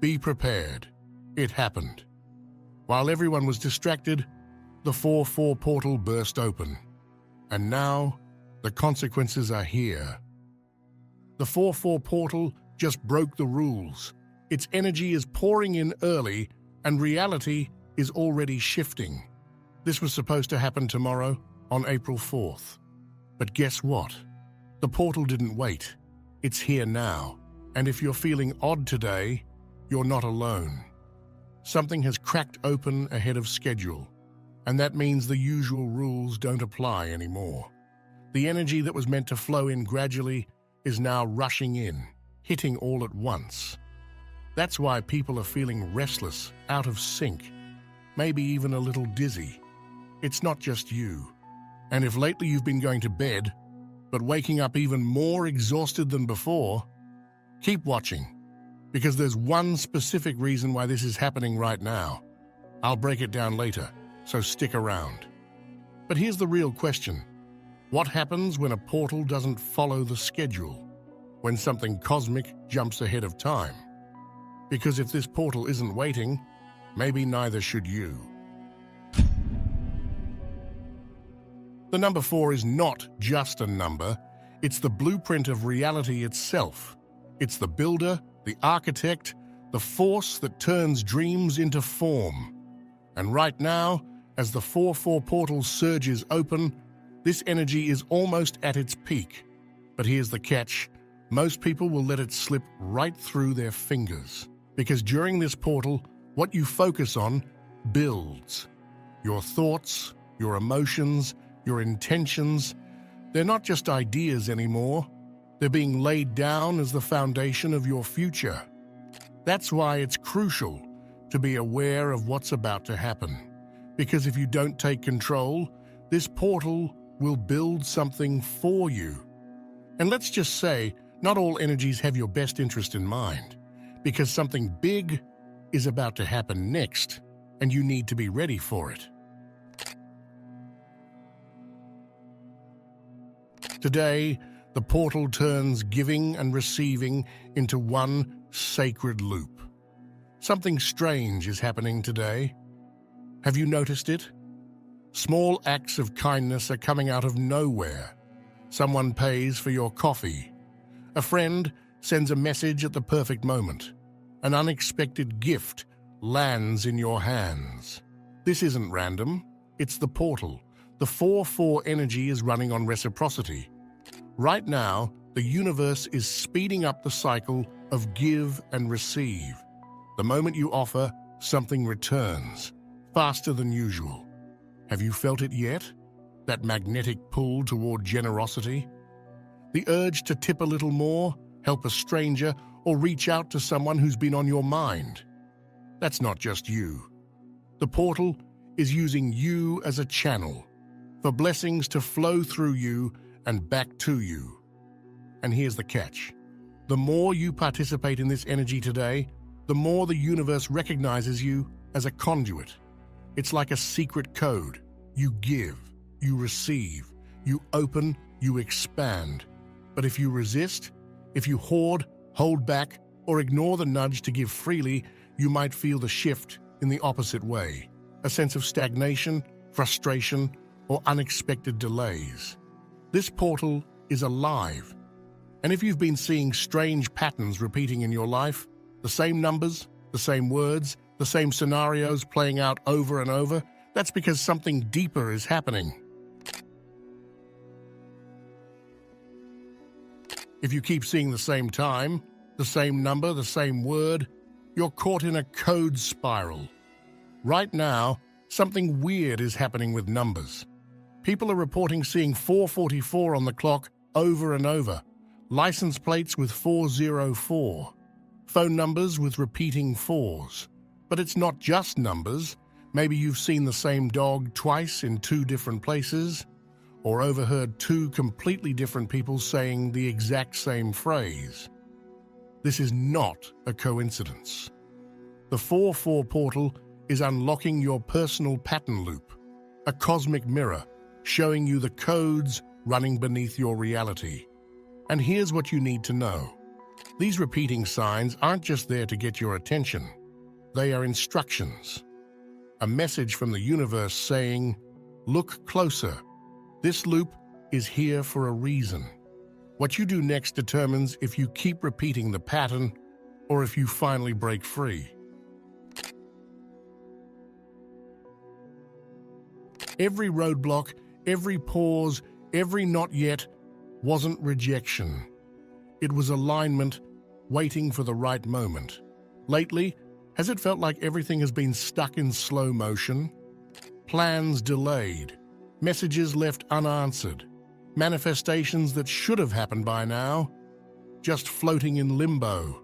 Be prepared. It happened. While everyone was distracted, the 4-4 portal burst open. And now, the consequences are here. The 4-4 portal just broke the rules. Its energy is pouring in early, and reality is already shifting. This was supposed to happen tomorrow, on April 4th. But guess what? The portal didn't wait. It's here now. And if you're feeling odd today, you're not alone. Something has cracked open ahead of schedule, and that means the usual rules don't apply anymore. The energy that was meant to flow in gradually is now rushing in, hitting all at once. That's why people are feeling restless, out of sync, maybe even a little dizzy. It's not just you. And if lately you've been going to bed, but waking up even more exhausted than before, keep watching, because there's one specific reason why this is happening right now. I'll break it down later, so stick around. But here's the real question. What happens when a portal doesn't follow the schedule? When something cosmic jumps ahead of time? Because if this portal isn't waiting, maybe neither should you. The number 4 is not just a number, it's the blueprint of reality itself. It's the builder, the architect, the force that turns dreams into form. And right now, as the 4-4 portal surges open, this energy is almost at its peak. But here's the catch. Most people will let it slip right through their fingers. Because during this portal, what you focus on builds. Your thoughts, your emotions, your intentions, they're not just ideas anymore. They're being laid down as the foundation of your future. That's why it's crucial to be aware of what's about to happen. Because if you don't take control, this portal will build something for you. And let's just say, not all energies have your best interest in mind, because something big is about to happen next, and you need to be ready for it. Today, the portal turns giving and receiving into one sacred loop. Something strange is happening today. Have you noticed it? Small acts of kindness are coming out of nowhere. Someone pays for your coffee. A friend sends a message at the perfect moment. An unexpected gift lands in your hands. This isn't random. It's the portal. The 4-4 energy is running on reciprocity. Right now, the universe is speeding up the cycle of give and receive. The moment you offer, something returns, faster than usual. Have you felt it yet? That magnetic pull toward generosity? The urge to tip a little more, help a stranger, or reach out to someone who's been on your mind. That's not just you. The portal is using you as a channel for blessings to flow through you and back to you. And here's the catch. The more you participate in this energy today, the more the universe recognizes you as a conduit. It's like a secret code. You give, you receive, you open, you expand. But if you resist, if you hoard, hold back, or ignore the nudge to give freely, you might feel the shift in the opposite way. A sense of stagnation, frustration, or unexpected delays. This portal is alive. And if you've been seeing strange patterns repeating in your life, the same numbers, the same words, the same scenarios playing out over and over, that's because something deeper is happening. If you keep seeing the same time, the same number, the same word, you're caught in a code spiral. Right now, something weird is happening with numbers. People are reporting seeing 444 on the clock over and over, license plates with 404, phone numbers with repeating 4s. But it's not just numbers. Maybe you've seen the same dog twice in 2 different places, or overheard 2 completely different people saying the exact same phrase. This is not a coincidence. The 4-4 portal is unlocking your personal pattern loop, a cosmic mirror showing you the codes running beneath your reality. And here's what you need to know. These repeating signs aren't just there to get your attention. They are instructions. A message from the universe saying, look closer. This loop is here for a reason. What you do next determines if you keep repeating the pattern or if you finally break free. Every roadblock, every pause, every not yet wasn't rejection. It was alignment, waiting for the right moment. Lately, has it felt like everything has been stuck in slow motion? Plans delayed, messages left unanswered, manifestations that should have happened by now, just floating in limbo.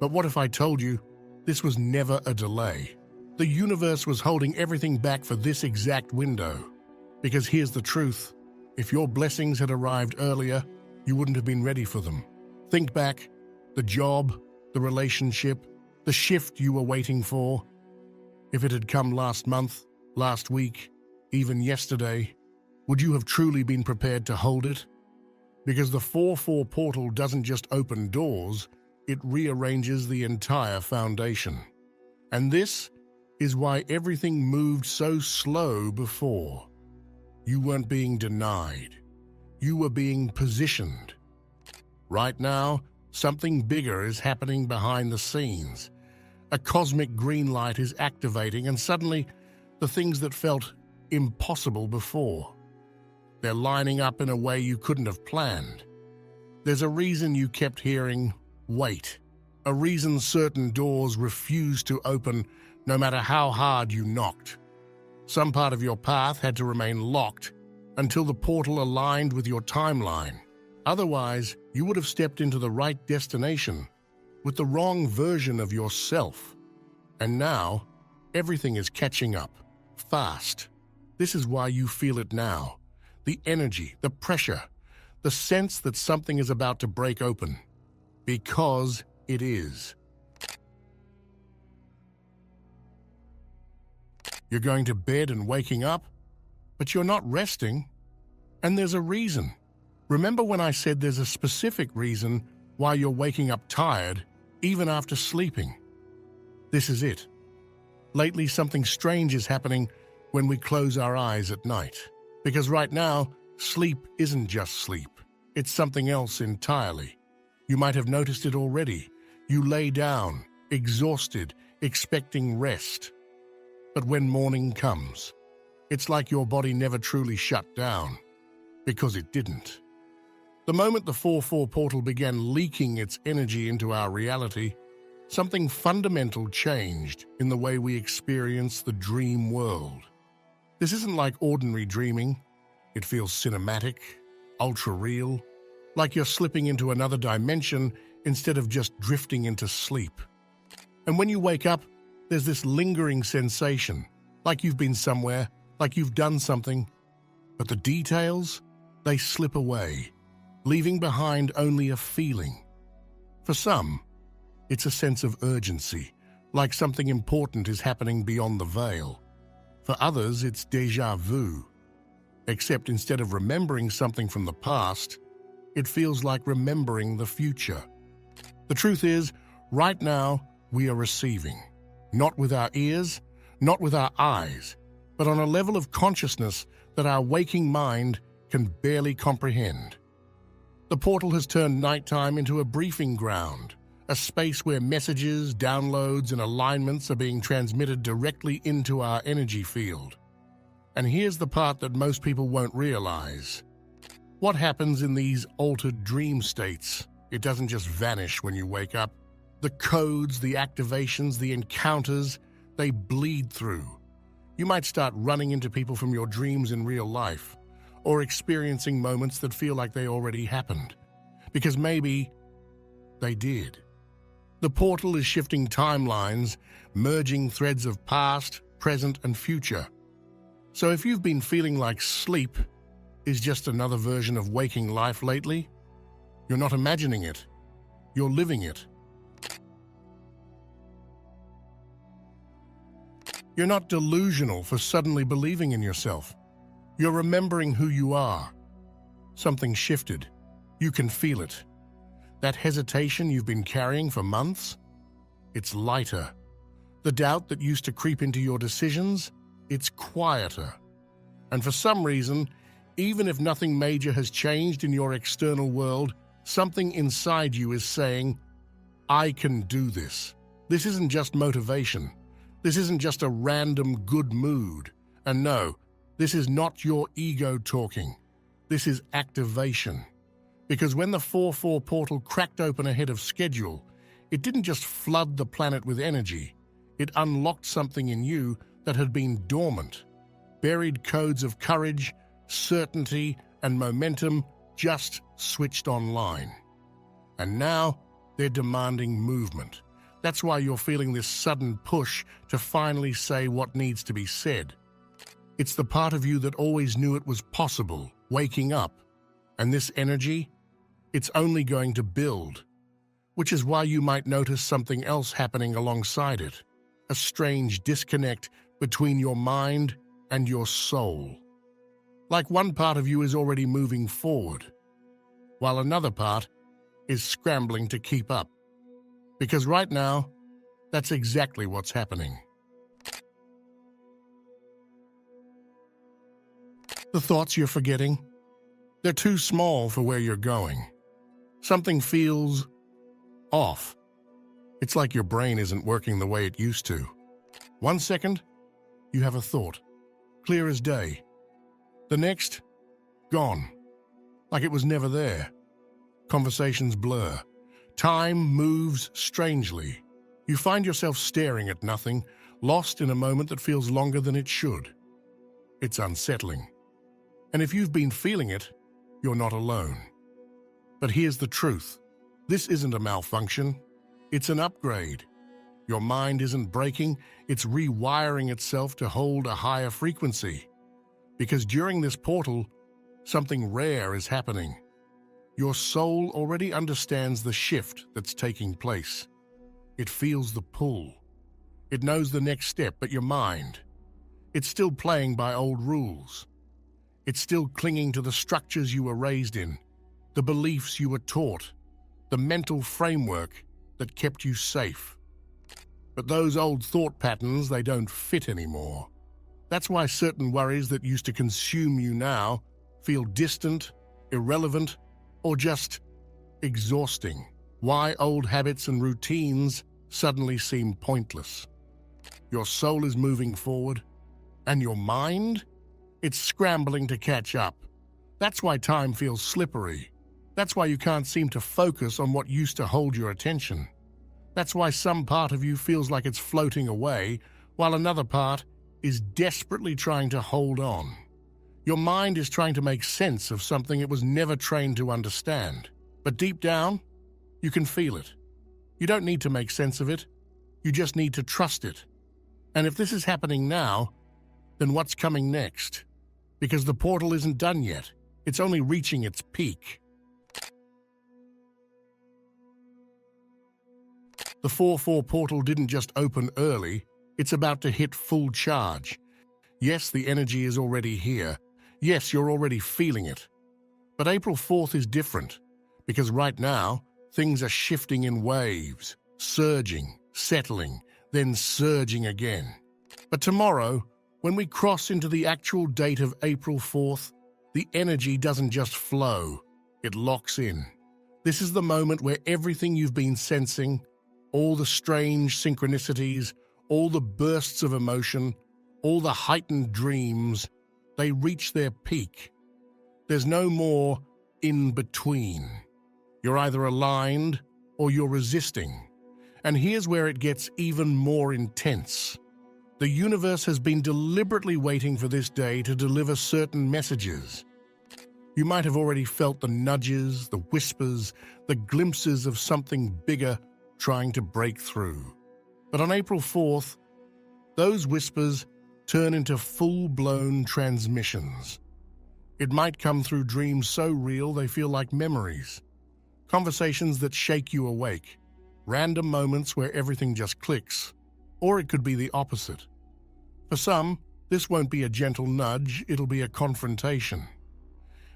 But what if I told you this was never a delay? The universe was holding everything back for this exact window. Because here's the truth, if your blessings had arrived earlier, you wouldn't have been ready for them. Think back, the job, the relationship, the shift you were waiting for. If it had come last month, last week, even yesterday, would you have truly been prepared to hold it? Because the 4-4 portal doesn't just open doors, it rearranges the entire foundation. And this is why everything moved so slow before. You weren't being denied. You were being positioned. Right now, something bigger is happening behind the scenes. A cosmic green light is activating, and suddenly, the things that felt impossible before, they're lining up in a way you couldn't have planned. There's a reason you kept hearing, wait. A reason certain doors refused to open no matter how hard you knocked. Some part of your path had to remain locked until the portal aligned with your timeline. Otherwise, you would have stepped into the right destination with the wrong version of yourself. And now, everything is catching up, fast. This is why you feel it now. The energy, the pressure, the sense that something is about to break open. Because it is. You're going to bed and waking up, but you're not resting. And there's a reason. Remember when I said there's a specific reason why you're waking up tired, even after sleeping? This is it. Lately, something strange is happening when we close our eyes at night. Because right now, sleep isn't just sleep. It's something else entirely. You might have noticed it already. You lay down, exhausted, expecting rest. But when morning comes, it's like your body never truly shut down, because it didn't. The moment the 4-4 portal began leaking its energy into our reality, something fundamental changed in the way we experience the dream world. This isn't like ordinary dreaming. It feels cinematic, ultra-real, like you're slipping into another dimension instead of just drifting into sleep. And when you wake up, there's this lingering sensation, like you've been somewhere, like you've done something. But the details, they slip away, leaving behind only a feeling. For some, it's a sense of urgency, like something important is happening beyond the veil. For others, it's déjà vu. Except instead of remembering something from the past, it feels like remembering the future. The truth is, right now, we are receiving. Not with our ears, not with our eyes, but on a level of consciousness that our waking mind can barely comprehend. The portal has turned nighttime into a briefing ground, a space where messages, downloads, and alignments are being transmitted directly into our energy field. And here's the part that most people won't realize. What happens in these altered dream states? It doesn't just vanish when you wake up. The codes, the activations, the encounters, they bleed through. You might start running into people from your dreams in real life, or experiencing moments that feel like they already happened, because maybe they did. The portal is shifting timelines, merging threads of past, present, and future. So if you've been feeling like sleep is just another version of waking life lately, you're not imagining it, you're living it. You're not delusional for suddenly believing in yourself. You're remembering who you are. Something shifted. You can feel it. That hesitation you've been carrying for months? It's lighter. The doubt that used to creep into your decisions? It's quieter. And for some reason, even if nothing major has changed in your external world, something inside you is saying, I can do this. This isn't just motivation. This isn't just a random good mood. And no, this is not your ego talking. This is activation. Because when the 4-4 portal cracked open ahead of schedule, it didn't just flood the planet with energy. It unlocked something in you that had been dormant. Buried codes of courage, certainty, and momentum just switched online. And now they're demanding movement. That's why you're feeling this sudden push to finally say what needs to be said. It's the part of you that always knew it was possible, waking up. And this energy, it's only going to build. Which is why you might notice something else happening alongside it. A strange disconnect between your mind and your soul. Like one part of you is already moving forward, while another part is scrambling to keep up. Because right now, that's exactly what's happening. The thoughts you're forgetting, they're too small for where you're going. Something feels off. It's like your brain isn't working the way it used to. 1 second, you have a thought, clear as day. The next, gone, like it was never there. Conversations blur. Time moves strangely. You find yourself staring at nothing, lost in a moment that feels longer than it should. It's unsettling. And if you've been feeling it, you're not alone. But here's the truth. This isn't a malfunction. It's an upgrade. Your mind isn't breaking, it's rewiring itself to hold a higher frequency. Because during this portal, something rare is happening. Your soul already understands the shift that's taking place. It feels the pull. It knows the next step, but your mind, it's still playing by old rules. It's still clinging to the structures you were raised in, the beliefs you were taught, the mental framework that kept you safe. But those old thought patterns, they don't fit anymore. That's why certain worries that used to consume you now feel distant, irrelevant, or just exhausting. Why old habits and routines suddenly seem pointless. Your soul is moving forward, and your mind? It's scrambling to catch up. That's why time feels slippery. That's why you can't seem to focus on what used to hold your attention. That's why some part of you feels like it's floating away, while another part is desperately trying to hold on. Your mind is trying to make sense of something it was never trained to understand. But deep down, you can feel it. You don't need to make sense of it. You just need to trust it. And if this is happening now, then what's coming next? Because the portal isn't done yet. It's only reaching its peak. The 4-4 portal didn't just open early, it's about to hit full charge. Yes, the energy is already here. Yes, you're already feeling it. But April 4th is different, because right now, things are shifting in waves, surging, settling, then surging again. But tomorrow, when we cross into the actual date of April 4th, the energy doesn't just flow, it locks in. This is the moment where everything you've been sensing, all the strange synchronicities, all the bursts of emotion, all the heightened dreams, they reach their peak. There's no more in between. You're either aligned or you're resisting. And here's where it gets even more intense. The universe has been deliberately waiting for this day to deliver certain messages. You might have already felt the nudges, the whispers, the glimpses of something bigger trying to break through. But on April 4th, those whispers turn into full-blown transmissions. It might come through dreams so real they feel like memories. Conversations that shake you awake. Random moments where everything just clicks. Or it could be the opposite. For some, this won't be a gentle nudge, it'll be a confrontation.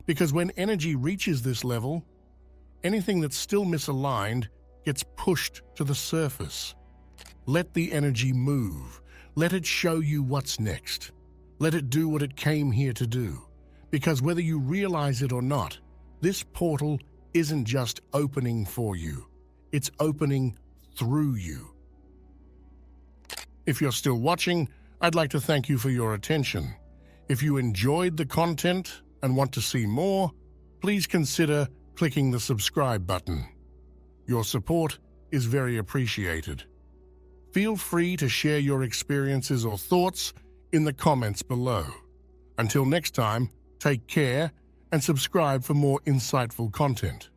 Because when energy reaches this level, Anything that's still misaligned gets pushed to the surface. Let the energy move. Let it show you what's next. Let it do what it came here to do. Because whether you realize it or not, this portal isn't just opening for you. It's opening through you. If you're still watching, I'd like to thank you for your attention. If you enjoyed the content and want to see more, please consider clicking the subscribe button. Your support is very appreciated. Feel free to share your experiences or thoughts in the comments below. Until next time, take care and subscribe for more insightful content.